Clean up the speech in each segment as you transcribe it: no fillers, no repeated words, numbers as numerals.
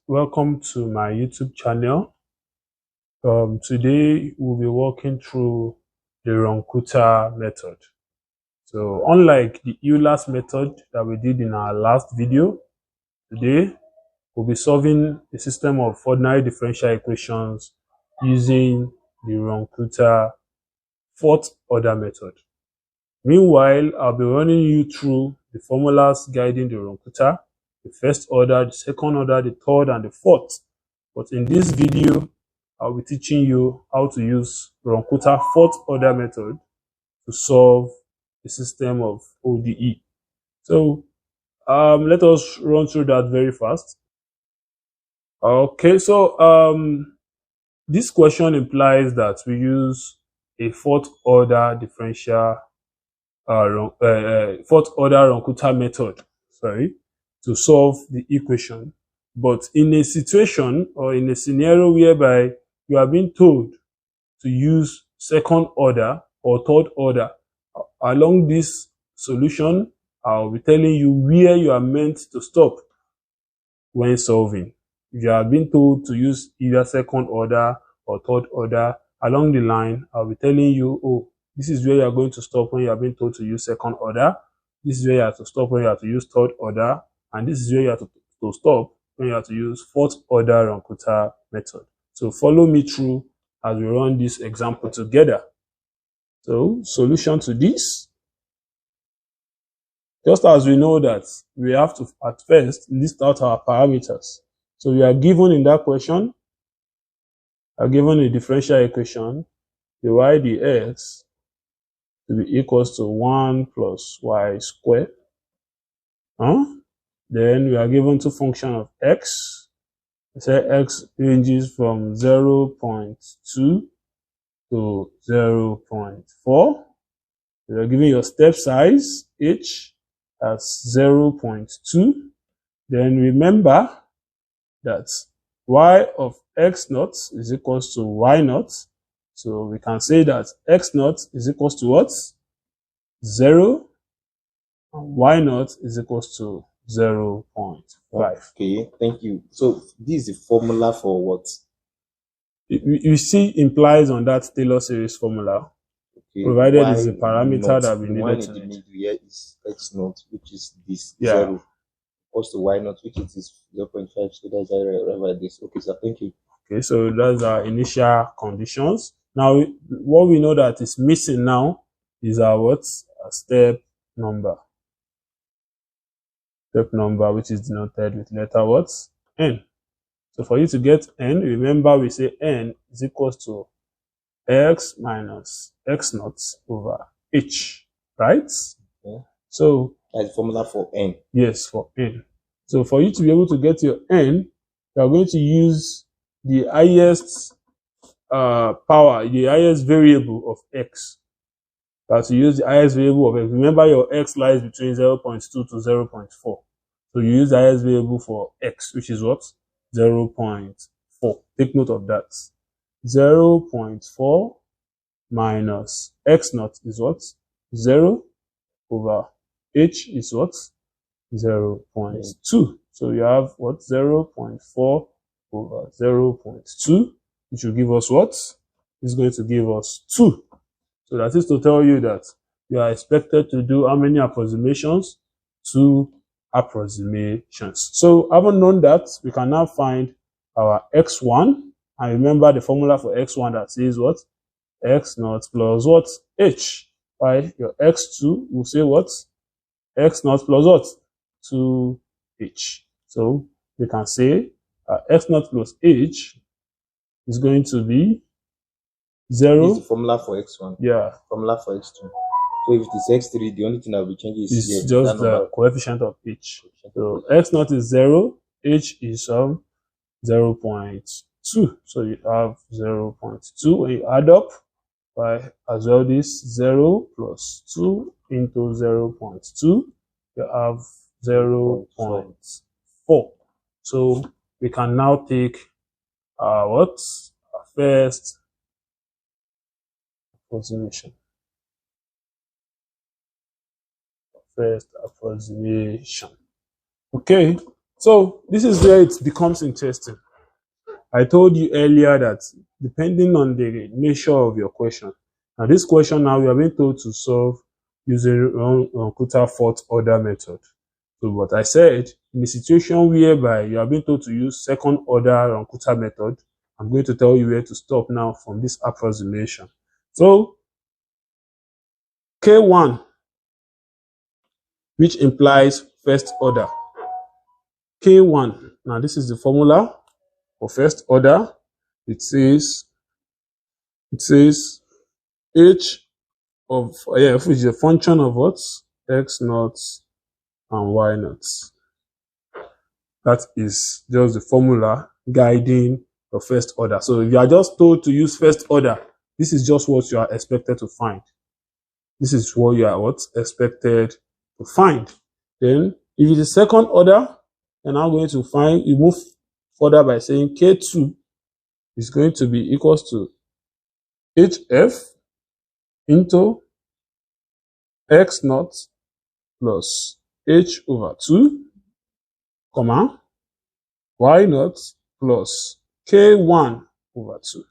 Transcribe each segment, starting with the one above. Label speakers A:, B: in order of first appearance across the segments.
A: Welcome to my YouTube channel. Today we'll be walking through the Runge Kutta method. So unlike the Euler's method that we did in our last video, today we'll be solving a system of ordinary differential equations using the Runge Kutta fourth order method. Meanwhile, I'll be running you through the formulas guiding the Runge Kutta, the first order, the second order, the third, and the fourth. But in this video, I'll be teaching you how to use Runge Kutta fourth order method to solve the system of ODE. So let us run through that very fast. Okay, so this question implies that we use a fourth order differential fourth order Runge Kutta method, to solve the equation. But in a situation or in a scenario whereby you are being told to use second order or third order, along this solution, I'll be telling you where you are meant to stop when solving. If you are being told to use either second order or third order, along the line, I'll be telling you, oh, this is where you are going to stop when you are being told to use second order. This is where you have to stop when you have to use third order. And this is where you have to stop when you have to use fourth order Runge Kutta method. So follow me through as we run this example together. So solution to this. Just as we know that we have to at first list out our parameters. So we are given in that question, are given a differential equation, the y dx to be equals to 1 plus y squared. Then we are given two functions of x. We say x ranges from 0.2 to 0.4. We are given your step size h as 0.2. Then remember that y of x naught is equals to y naught. So we can say that x naught is equals to what? 0. And y naught is equals to 0.5.
B: Okay, thank you. So this is the formula for what?
A: You see implies on that Taylor series formula. Okay, provided is a parameter that we needed to need.
B: Here is x naught, which is this 0. Equals to y naught, which is this 0.5. So that's right this. Okay, so thank you.
A: Okay, so that's our initial conditions. Now, what we know that is missing now is our what? A step number. Step number, which is denoted with letter what? N. So for you to get N, remember we say N is equals to x minus x naught over h, right?
B: Okay.
A: So
B: that's the formula for N.
A: Yes, for N. So for you to be able to get your N, you are going to use the highest power, the highest variable of x. You have to use the highest variable of x. Remember, your x lies between 0.2 to 0.4. So you use the highest variable for x, which is what? 0.4. Take note of that. 0.4 minus x naught is what? 0 over h is what? 0.2. So you have what? 0.4 over 0.2, which will give us what? It's going to give us 2. So that is to tell you that you are expected to do how many approximations? 2 approximations. So having known that, we can now find our x1. And remember the formula for x1 that says what? X naught plus what? H. By your x2 will say what? X naught plus what? 2h. So we can say x naught plus h is going to be 0.
B: This is the formula for x1.
A: Yeah.
B: Formula for x2. So if it is x3, the only thing that will change is
A: just the coefficient of h. So x naught is 0, h is 0.2. So you have 0.2. When you add up by as well this 0 plus 2 into 0.2, you have 0.4. So we can now take what? Our first approximation. Okay, So this is where it becomes interesting. I told you earlier that depending on the nature of your question, now this question now we are being told to solve using Runge Kutta fourth order method. So what I said, in the situation whereby you are being told to use second order Runge Kutta method, I'm going to tell you where to stop now from this approximation. So K1, which implies first order. K1, now this is the formula for first order. It says h of, which is a function of what? X naught and y naught. That is just the formula guiding the first order. So if you are just told to use first order, this is just what you are expected to find. This is what you are expected to find. Then if it is second order, then I'm going to find, you move further by saying K2 is going to be equals to HF into X naught plus H over 2, comma, Y naught plus K1 over 2.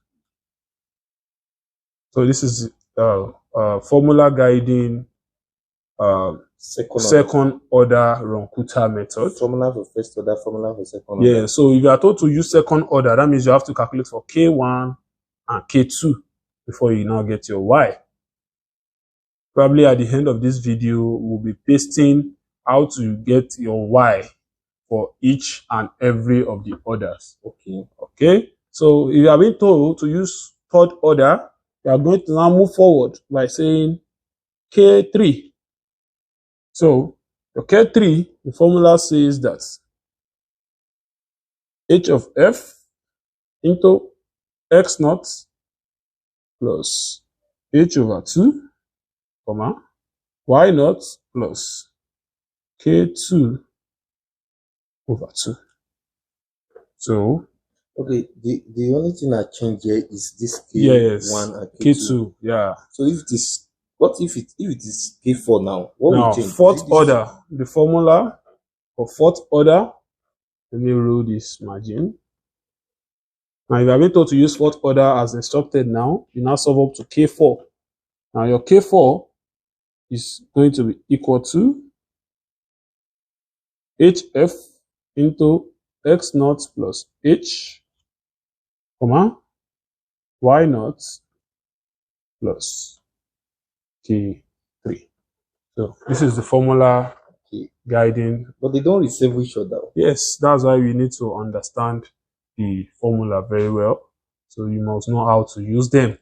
A: So this is formula guiding second order Runge Kutta method.
B: Formula for first order, formula for second order.
A: Yeah, so if you are told to use second order, that means you have to calculate for K1 and K2 before you now get your Y. Probably at the end of this video, we'll be pasting how to get your Y for each and every of the orders. Okay. So if you are being told to use third order, you are going to now move forward by saying K3. So your K3, the formula says that H of F into X naught plus H over 2, comma, Y naught plus K2 over 2. So
B: okay, the only thing I changed here is this K1
A: yes,
B: and
A: K2. Yeah.
B: So if this, what if it is K4 now? What
A: now
B: will change?
A: Fourth order, the formula for fourth order. Let me rule this margin. Now if you are being told to use fourth order as instructed now, you now solve up to K4. Now your K4 is going to be equal to HF into X naught plus H, comma, Y naught plus K3. So this is the formula guiding.
B: But they don't resemble each other.
A: Yes, that's why we need to understand the formula very well. So you must know how to use them.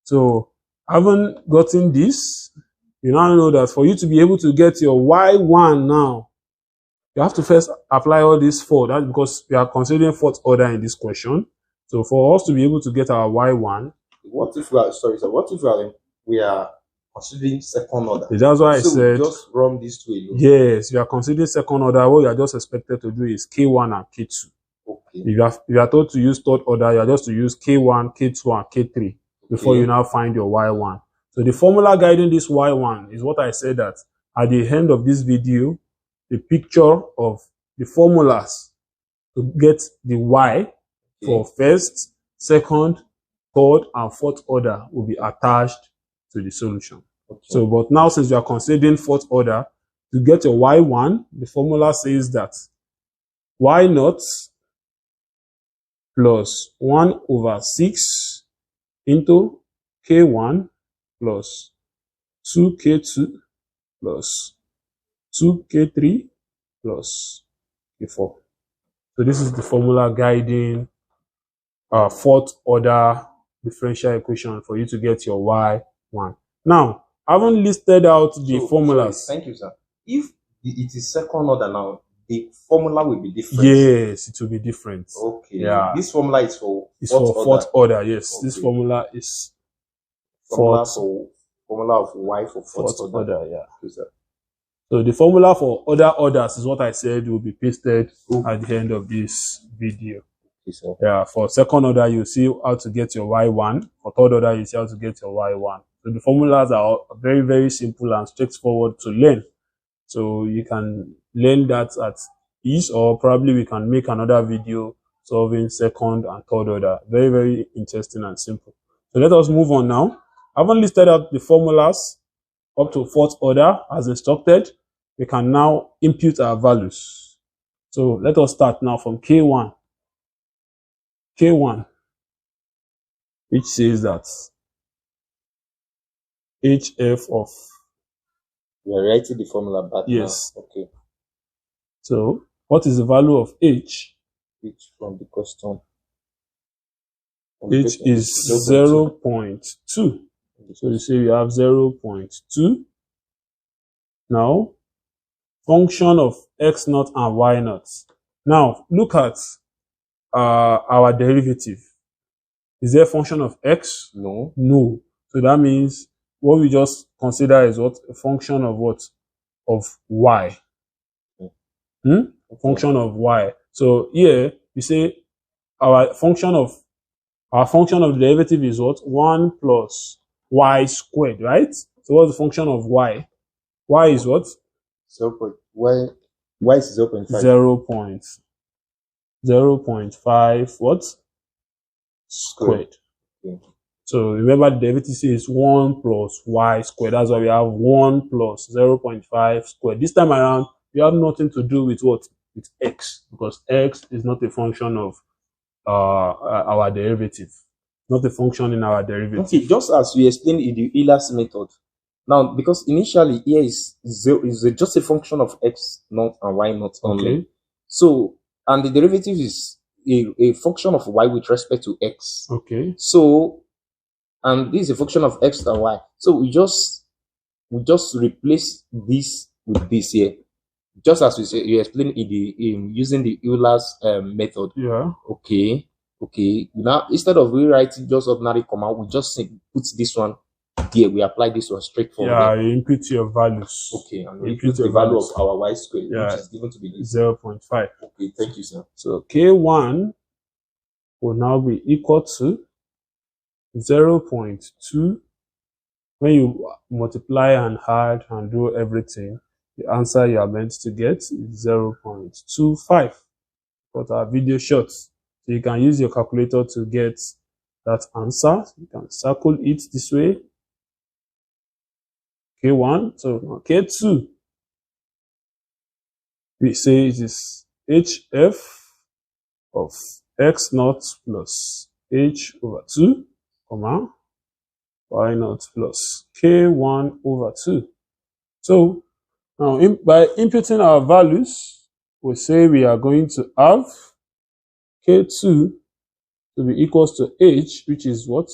A: So having gotten this, you now know that for you to be able to get your Y1 now, you have to first apply all these four. That's because we are considering fourth order in this question. So for us to be able to get our Y1,
B: what if we are what if we are considering second order?
A: That's why I said
B: just run these two alone.
A: Yes, you are considering second order. What you are just expected to do is K1 and K2.
B: Okay.
A: If you are told to use third order, you are just to use K1, K2, and K3 before you now find your Y1. So the formula guiding this Y1 is what I said that at the end of this video, the picture of the formulas to get the Y for first, second, third, and fourth order will be attached to the solution. So, but now since you are considering fourth order, to get your Y1, the formula says that Y naught plus 1 over 6 into K1 plus 2K2 plus 2K3 plus K4. So this is the formula guiding fourth order differential equation for you to get your Y1. Now, I haven't listed out the formulas.
B: Thank you, sir. If it is second order now, the formula will be different.
A: Yes, it will be different.
B: Okay.
A: Yeah.
B: This formula is for
A: fourth order. Yes. Okay. This formula is
B: formula of Y for fourth order.
A: Yeah.
B: Okay, sir.
A: So the formula for other orders is what I said will be pasted at the end of this video.
B: Okay, sir.
A: Yeah. For second order, you see how to get your Y1. For third order, you see how to get your Y1. So the formulas are very, very simple and straightforward to learn. So you can learn that at is, or probably we can make another video solving second and third order. Very, very interesting and simple. So let us move on now. I've only listed out the formulas up to fourth order as instructed. We can now input our values. So let us start now from K1. K1, which says that HF of...
B: We are writing the formula back.
A: Yes.
B: Now. Okay.
A: So what is the value of H?
B: H from the question.
A: H is 0.2. So you say you have 0.2. Now, function of x naught and y naught. Now, look at our derivative. Is there a function of x?
B: No.
A: No. So that means what we just consider is what? A function of what? Of y.
B: Okay.
A: Function of y. So here, you say our function of the derivative is what? 1 plus y squared, right? So what's the function of y? Y is what?
B: 0. Y is 0.5.
A: 0.5 what? Squared.
B: Okay.
A: So remember the derivative is 1 plus y squared. That's why we have 1 plus 0.5 squared. This time around, we have nothing to do with what? With x, because x is not a function of our derivative. Not a function in our derivative.
B: Okay, just as we explained in the Euler's method. Now, because initially here is just a function of x naught and y naught only.
A: Okay.
B: So, and the derivative is a function of y with respect to x.
A: Okay.
B: So, and this is a function of x and y. So we just replace this with this here. Just as you explained in using the Euler's method.
A: Yeah.
B: Okay. Now instead of rewriting just ordinary command, we just put this one here. We apply this one straight from
A: yeah,
B: there.
A: You input your values.
B: Okay, and we input the value of our y squared, which is given to be
A: 0.5.
B: Okay, thank you, sir.
A: So K1 will now be equal to 0.2. When you multiply and add and do everything, the answer you are meant to get is 0.25. Got our video short. So you can use your calculator to get that answer. You can circle it this way. K1. So K2, we say it is HF of x naught plus h over 2, comma, y naught plus K1 over 2. So now by inputting our values, we say we are going to have K2 to be equals to h, which is what?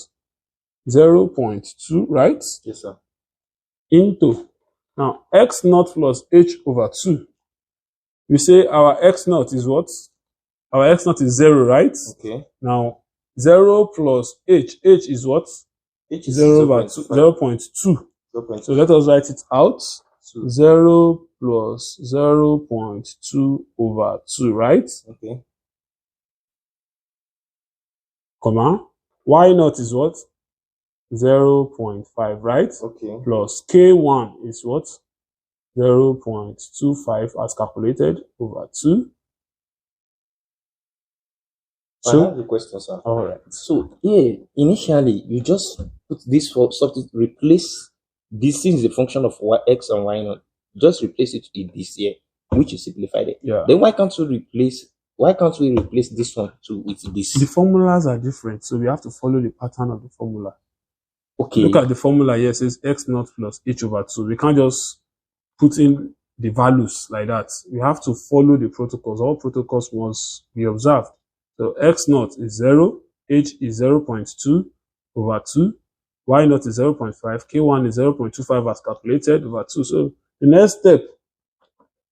A: 0.2, right?
B: Yes, sir.
A: Into, now x naught plus h over 2. We say our x naught is what? Our x naught is 0, right?
B: Okay.
A: Now 0 plus h is what?
B: H is
A: 0 over 2, 0.2.
B: 0.2.
A: So let us write it out. 0 plus 0.2 over 2, right?
B: Okay.
A: Comma. Y naught is what? 0.5, right?
B: Okay.
A: Plus K1 is what? 0.25 as calculated over 2.
B: So, I have a question, sir.
A: All right.
B: So here, initially, you just put this for substitute, replace this is a function of x and y naught. Just replace it with this here, which is simplified it.
A: Yeah.
B: Then why can't we replace this one with this?
A: The formulas are different, so we have to follow the pattern of the formula.
B: Okay.
A: Look at the formula here. It says x naught plus h over 2. We can't just put in the values like that. We have to follow the protocols. All protocols must be observed. So x naught is 0, h is 0.2 over 2, y naught is 0.5, k1 is 0.25 as calculated over 2. So the next step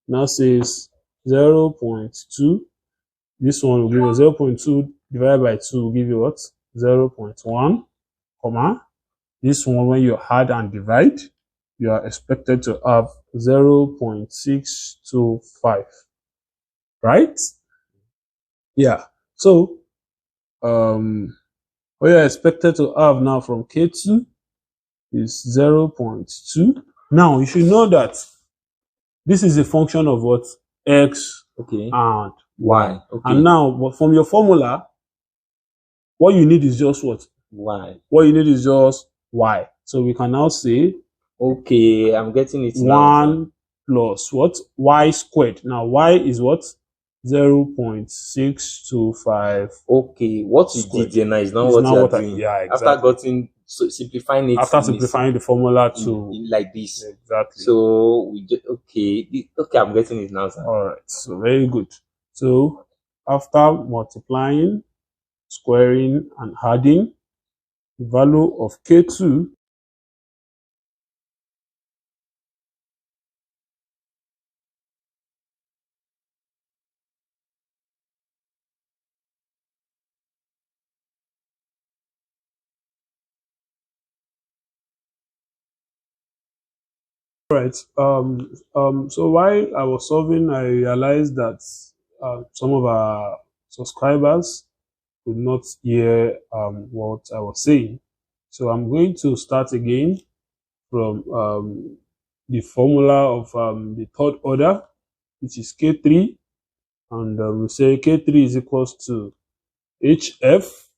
A: now says 0.2. This one will give us 0.2 divided by 2 will give you what? 0.1, comma. This one, when you add and divide, you are expected to have 0.625, right? Yeah. So, what you're expected to have now from K2 is 0.2. Now, you should know that this is a function of what? X
B: Okay.
A: and
B: Y. Okay.
A: And now, but from your formula, what you need is just what?
B: Y.
A: What you need is just y. So we can now say,
B: okay, I'm getting it
A: 1
B: now.
A: plus what? Y squared. Now y is what? 0.625.
B: Okay, what you did there now is not what you are doing.
A: Yeah, exactly.
B: After getting simplifying it.
A: After simplifying the formula to
B: like this.
A: Exactly.
B: So we just okay. Okay, I'm getting it now, sir.
A: All right. So very good. So after multiplying, squaring, and adding, the value of K2 Right. So while I was solving, I realized that some of our subscribers could not hear what I was saying. So I'm going to start again from the formula of the third order, which is K3. And we say K3 is equals to HF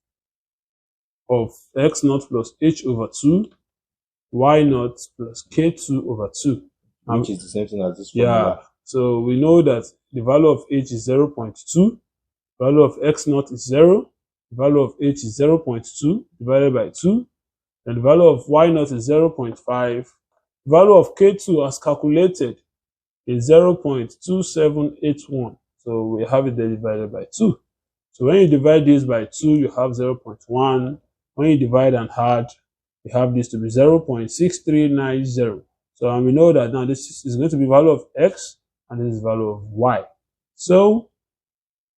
A: of X naught plus H over 2, Y naught plus K2 over 2.
B: Which is the same thing as this formula.
A: Yeah. So we know that the value of H is 0.2, value of X naught is 0, the value of H is 0.2 divided by 2, and the value of Y naught is 0.5. The value of K2 as calculated is 0.2781. So we have it there divided by 2. So when you divide this by 2, you have 0.1. When you divide and add, you have this to be 0.6390. So and we know that now this is going to be value of X and this is value of Y. So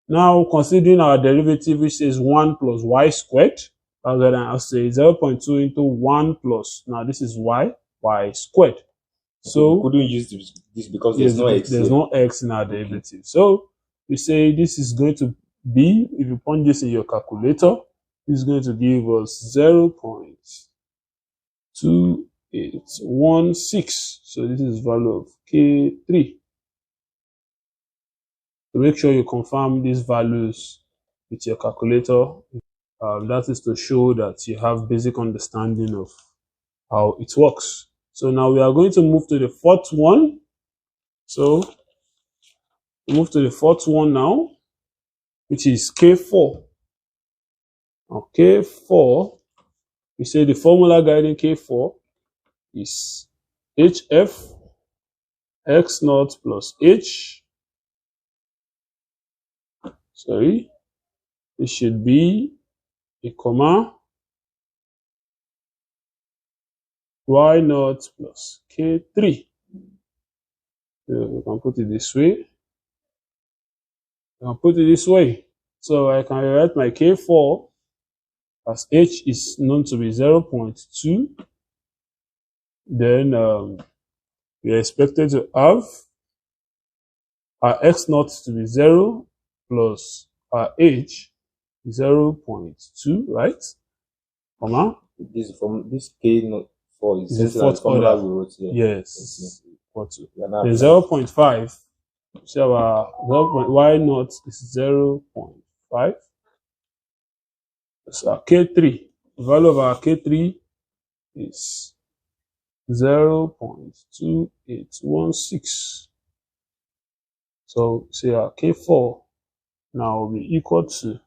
A: now considering our derivative, which is 1 plus Y squared, that's what I'll say 0.2 into 1 plus, now this is Y squared. So
B: we couldn't use this because there's no X.
A: There's no X in our derivative. So we say this is going to be, if you punch this in your calculator, this is going to give us 0.2816. So this is value of K3. So make sure you confirm these values with your calculator. That is to show that you have basic understanding of how it works. So now we are going to move to the fourth one. So move to the fourth one now, which is K4. Now K4, we say the formula guiding K4 is HF X naught plus H. Sorry, it should be a comma Y naught plus K3. So we can put it this way. So I can write my K4 as H is known to be 0.2. Then we are expected to have our X naught to be 0 plus our H 0.2, right? Comma.
B: This from this K4 is
A: the fourth
B: formula
A: order.
B: we wrote here.
A: Yes. Okay. The 0.5. So our Y naught is 0.5. So our K3. The value of our K3 is 0.2816. So say our K4 now will be equal to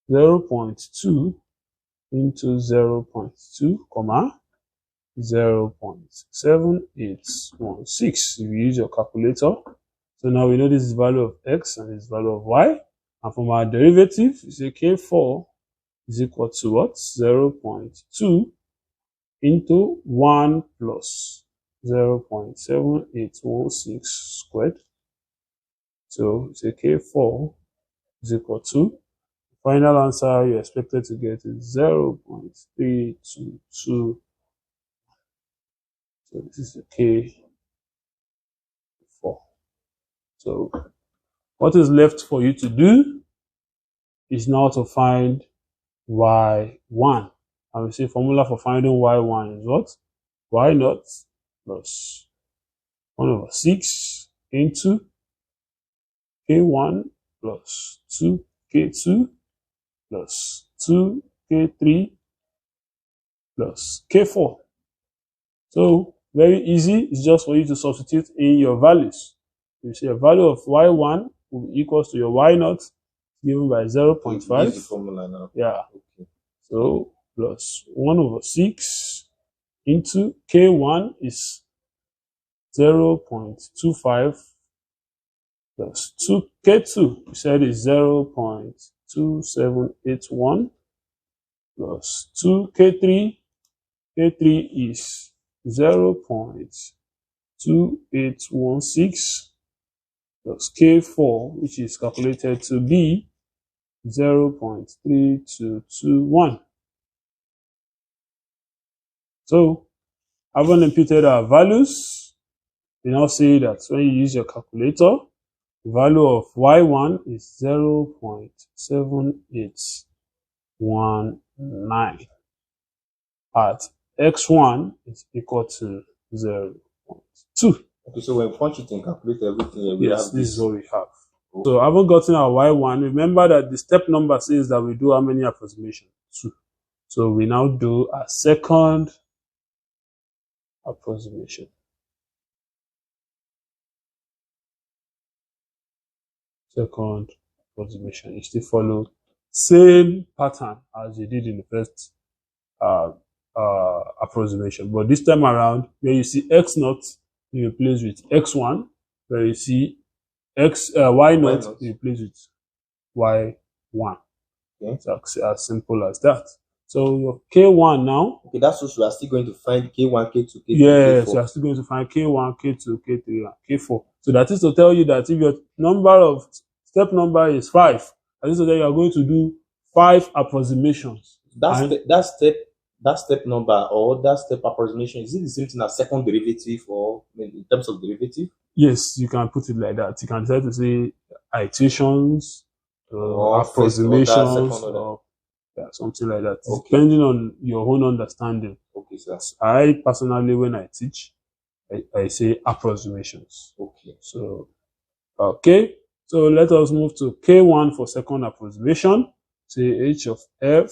A: 0.2 into 0.2, comma 0.7816. If you use your calculator. So now we know this is value of X and this is value of Y. And from our derivative, we say K4 is equal to what? 0.2 into 1 plus 0.7816 squared. So say K4 is equal to, final answer you're expected to get is 0.322. So this is the K4. So what is left for you to do is now to find Y1. And we say formula for finding Y1 is what? Y naught plus 1 over 6 into K1 plus 2K2 plus 2K3 plus K4. So very easy. It's just for you to substitute in your values. You see a value of y1 will be equal to your y0 given by 0.5.
B: Use the formula now.
A: Yeah.
B: Okay.
A: So plus 1 over 6 into K1 is 0.25 plus 2K2 we said is 0.2781 plus 2K3. K3 is 0.2816 plus K4, which is calculated to be 0.3221. So, having imputed our values, we now see that when you use your calculator, the value of y1 is 0.7819 at x1 is equal to 0.2.
B: Okay, so when we punch it and calculate everything, we
A: Yes,
B: have
A: this is what we have. So having gotten our y1, remember that the step number says that we do how many approximations? 2. So we now do a second approximation. Second approximation. You still follow same pattern as you did in the first approximation, but this time around, where you see x0, you replace with x1. Where you see y0, you replace with y1.
B: Okay.
A: It's as simple as that. So your K1 now.
B: Okay, that's what we are still going to find K1, K2, K3,
A: yes,
B: K4.
A: you are still going to find K1, K2, K3, and K4. So that is to tell you that if your step number is 5, that is to tell you are going to do 5 approximations.
B: That step number or that step approximation, is it the same thing as second derivative or in terms of derivative?
A: Yes, you can put it like that. You can try to say iterations, approximations, or yeah, something like that. Okay. Depending on your own understanding.
B: Okay, sir.
A: I personally, when I teach, I say approximations.
B: Okay.
A: So, okay. So let us move to K1 for second approximation. Say h of f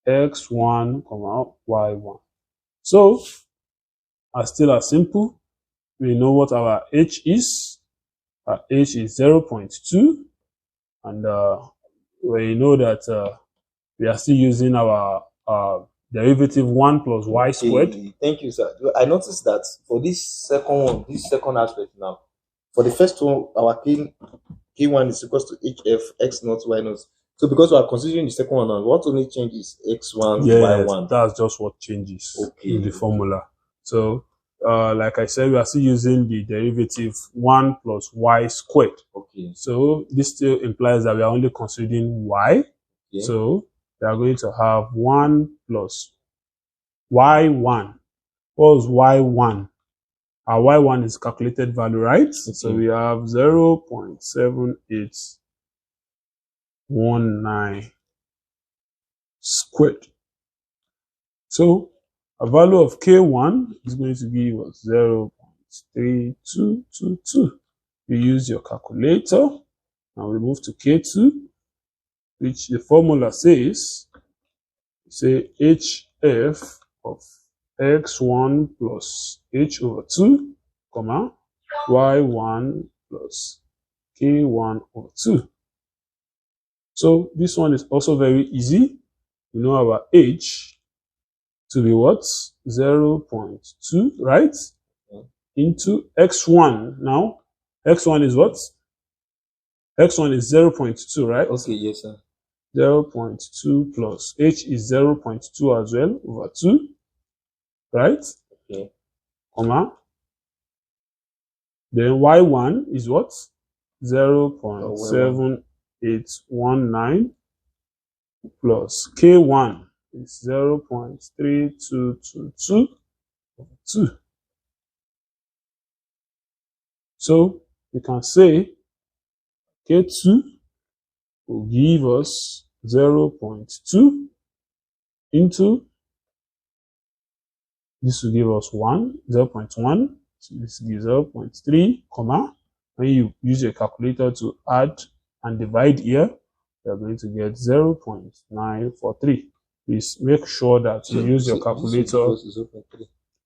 A: x1, y1. So, still as simple. We know what our h is. Our h is 0.2, and we know that we are still using our derivative 1 plus y squared.
B: Thank you, sir. I noticed that for this second aspect now, for the first one, our K1 is equal to hf x0 y0. So because we are considering the second one now, what only changes x1, y1?
A: That's just what changes in the formula. So like I said, we are still using the derivative 1 plus y squared.
B: Okay.
A: So this still implies that we are only considering y. Okay. So we are going to have 1 plus y1. What was y1? Our y1 is calculated value, right? Okay. So we have 0.7819 squared. So a value of K1 is going to give us 0.3222. You use your calculator and we move to K2, which the formula says, say HF of x1 plus h over 2, comma, y1 plus k1 over 2. So this one is also very easy. We know our h to be what? 0.2, right? Into x1. Now, x1 is what? x1 is 0.2, right?
B: Okay, yes, sir.
A: 0.2 plus h is 0.2 as well over 2, right?
B: Okay.
A: Comma. Then y1 is what? 0.7819 plus k1 is 0.3222 over 2. So we can say K2 will give us 0.2 into, this will give us 1, 0.1, so this gives 0.3, comma, when you use your calculator to add and divide here, you're going to get 0.943. Please make sure that you use your calculator.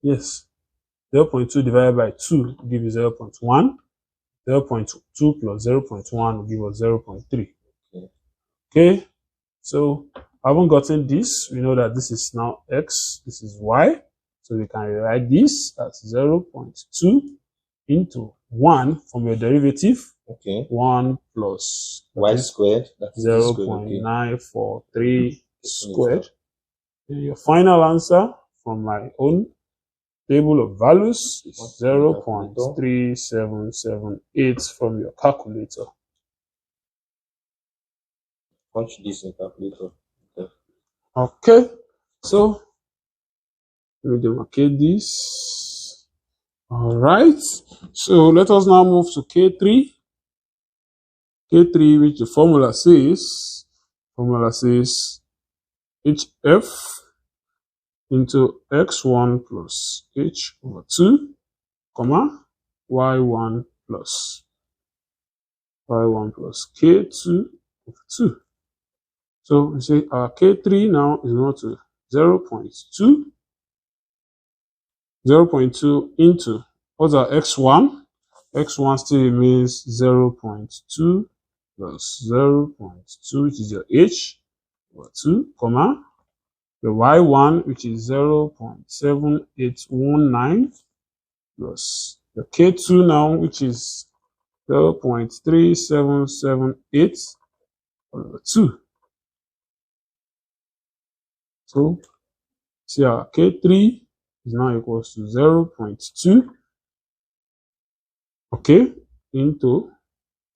A: Yes, 0.2 divided by 2 will give you 0.1. 0.2 plus 0.1 will give us 0.3. Okay, so having gotten this, we know that this is now x, this is y. So we can rewrite this as 0.2 into 1 from your derivative.
B: Okay.
A: 1 plus
B: y squared, that's
A: 0.943 squared. And your final answer from my own table of values is 0.3778 from your calculator.
B: Punch this in calculator.
A: Okay, so let me demarcate this. All right, so let us now move to K3. K3, which the formula says HF into x1 plus h over 2, comma, y1 plus k2 over 2. So we say our K3 now is equal to 0.2 into, what's our x1? x1 still remains 0.2 plus 0.2, which is your h over 2, comma, the y1, which is 0.7819 plus the k2 now, which is 0.3778 over 2. So see our K3 is now equals to 0.2, okay, into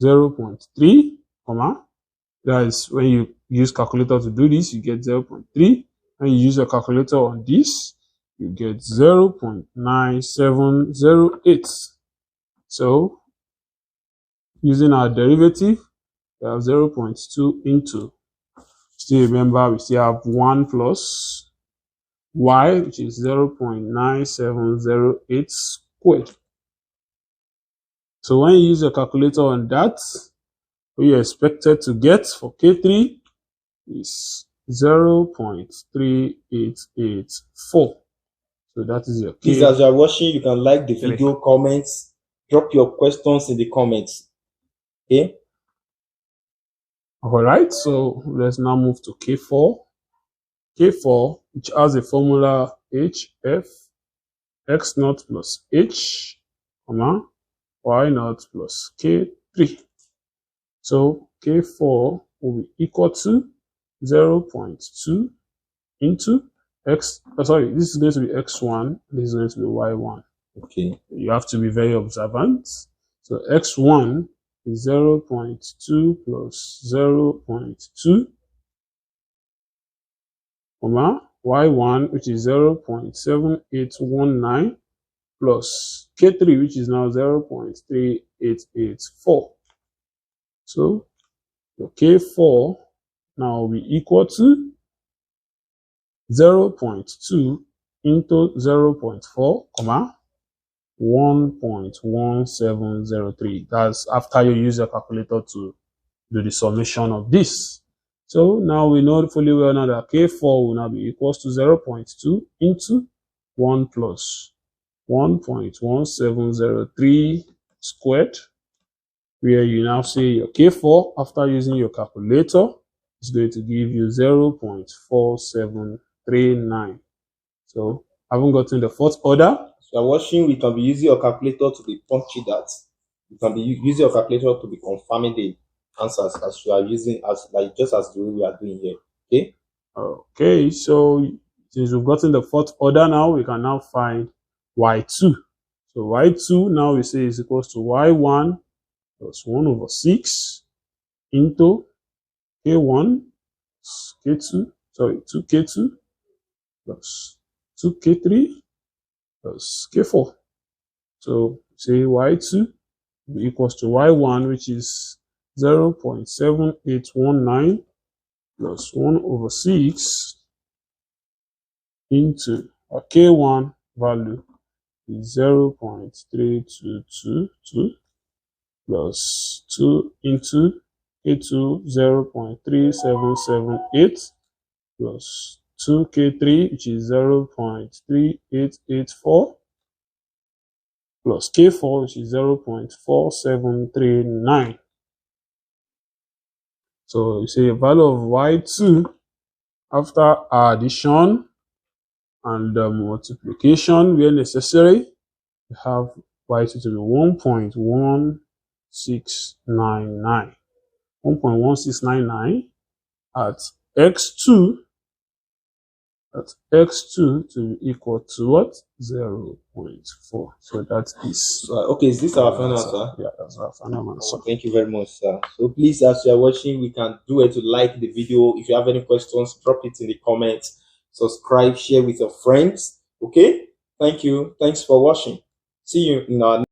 A: 0.3, comma, that is when you use calculator to do this, you get 0.3. When you use a calculator on this, you get 0.9708. So using our derivative, we have 0.2 into, still remember we still have 1 plus y, which is 0.9708 squared. So when you use your calculator on that, what you're expected to get for K3 is 0.3884. So that is your K.
B: Please, as you are watching, you can like the video, comments, drop your questions in the comments. Okay.
A: All right, so let's now move to K4. K4, which has a formula HF x naught plus h, comma, y naught plus K3. So K4 will be equal to 0.2 into x, sorry, this is going to be x1, this is going to be y1.
B: Okay.
A: You have to be very observant. So x1 is 0.2 plus 0.2, comma, y1, which is 0.7819 plus K3, which is now 0.3884. So your K4 now will be equal to 0.2 into 0.4, comma, 1.1703. That's after you use your calculator to do the summation of this. So now we know fully well now that K4 will now be equals to 0.2 into 1 plus 1.1703 squared, where you now say your K4 after using your calculator is going to give you 0.4739. So having gotten the fourth order,
B: so you're watching, we can be using your calculator to be punchy that. You can be using your calculator to be confirming the answers as you are using, as like just as the way we are doing here. Okay.
A: Okay, so since we've gotten the fourth order now, we can now find y2. So y2 now we say is equals to y1 plus 1 over 6 into k1 k2, sorry, 2k2 plus 2k3 plus k4. So say y2 will be equals to y1, which is 0.7819 plus 1 over 6 into our K1 value is 0.3222 plus 2 into K2 0.3778 plus 2K3, which is 0.3884 plus K4, which is 0.4739. So you say a value of Y2 after addition and multiplication where necessary, we have Y2 to be 1.1699. 1.1699 at X2 to be equal to what? 0.4. So that is
B: okay, is this our final answer?
A: Yeah, that's our final answer.
B: Thank you very much, sir. So please, as you are watching, we can do it to like the video. If you have any questions, drop it in the comments. Subscribe, share with your friends. Okay, thank you. Thanks for watching. See you in our